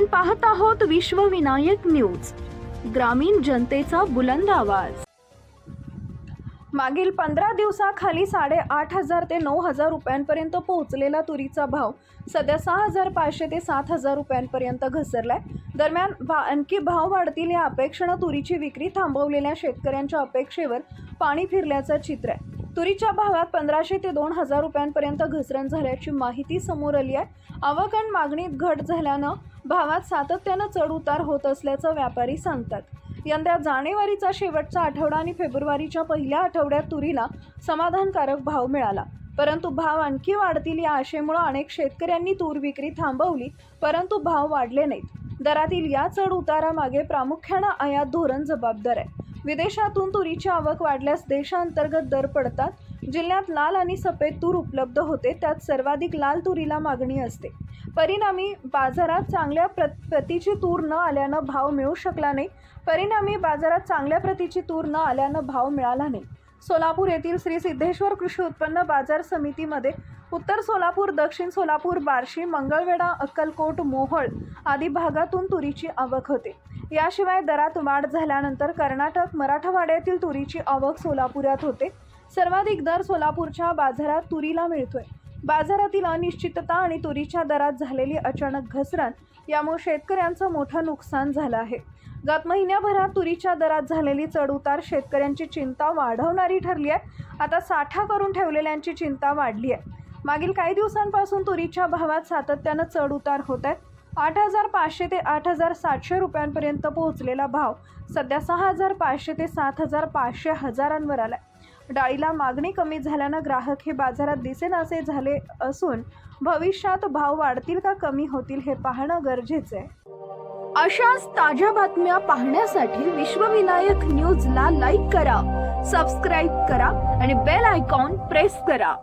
आपण पाहत आहोत विश्वविनायक न्यूज, ग्रामीण जनतेचा बुलंद आवाज। मागील 15 दिवसाखाली 8,500 ते 9,000 रुपयांपर्यंत पोहोचलेला तुरीचा भाव सध्या 6,500 ते 7,000 रुपयांपर्यंत घसरलाय। दरम्यान आणखी भाव वाढतील या अपेक्षेने तुरीची विक्री थांबवलेल्या शेतकऱ्यांच्या अपेक्षेवर पाणी फिरल्याचं चित्र आहे। तुरीच्या भावात 1,500 ते 2,000 रुपयांपर्यंत घसरण झाल्याची माहिती समोर आली आहे। आवक आणि मागणीत घट झाल्यानं भावात सातत्यानं चढ उतार होत असल्याचं व्यापारी सांगतात। यंदा जानेवारीचा शेवटचा आठवडा आणि फेब्रुवारीच्या पहिल्या आठवड्यात तुरीला समाधानकारक भाव मिळाला, परंतु भाव आणखी वाढतील या आशेमुळे अनेक शेतकऱ्यांनी तूर विक्री थांबवली, परंतु भाव वाढले नाहीत। दरातील या चढ उतारामागे प्रामुख्याने आयात धोरण जबाबदार आहे। विदेशातून तुरीची आवक वाढल्यास देशांतर्गत दर पडतात। जिल्ह्यात लाल आणि सफेद तूर उपलब्ध होते, त्यात सर्वाधिक लाल तुरीला मागणी असते। परिणामी बाजारात चांगल्या प्रतीची तूर न आल्यानं भाव मिळू शकला नाही। भाव मिळाला नाही। सोलापूर येथील श्री सिद्धेश्वर कृषी उत्पन्न बाजार समितीमध्ये उत्तर सोलापूर, दक्षिण सोलापूर, बार्शी, मंगळवेढा, अक्कलकोट, मोहोळ आदी भागातून तुरीची आवक होते। याशिवाय दरात वाढ झाल्यानंतर कर्नाटक, मराठवाड्यातील तुरीची आवक सोलापुरात होते। सर्वाधिक दर सोलापूरच्या बाजारात तुरीला मिळतोय। बाजारातील अनिश्चितता आणि तुरीच्या दरात झालेली अचानक घसरण यामुळे शेतकऱ्यांचं मोठं नुकसान झालं आहे। गत महिन्याभरात तुरीच्या दरात झालेली चढउतार शेतकऱ्यांची चिंता वाढवणारी ठरली आहे। आता साठा करून ठेवलेल्यांची चिंता वाढली आहे। मागील काही दिवसांपासून तुरीच्या भावात सातत्यानं चढ उतार होत आहे। 8,500 ते 8,700 रुपयांपर्यंत पोहोचलेला भाव सध्या 6,500 ते 7,500 हजारांवर आलाय। डाळीला मागणी कमी झाल्यानं ग्राहक हे बाजारात दिसेनासे झाले असून भविष्यात भाव वाढतील का कमी होतील हे पाहणं गरजेचं आहे। अशाच ताज्या बातम्या पाहण्यासाठी विश्वविनायक न्यूजला लाईक करा, सबस्क्राईब करा आणि बेल आयकॉन प्रेस करा।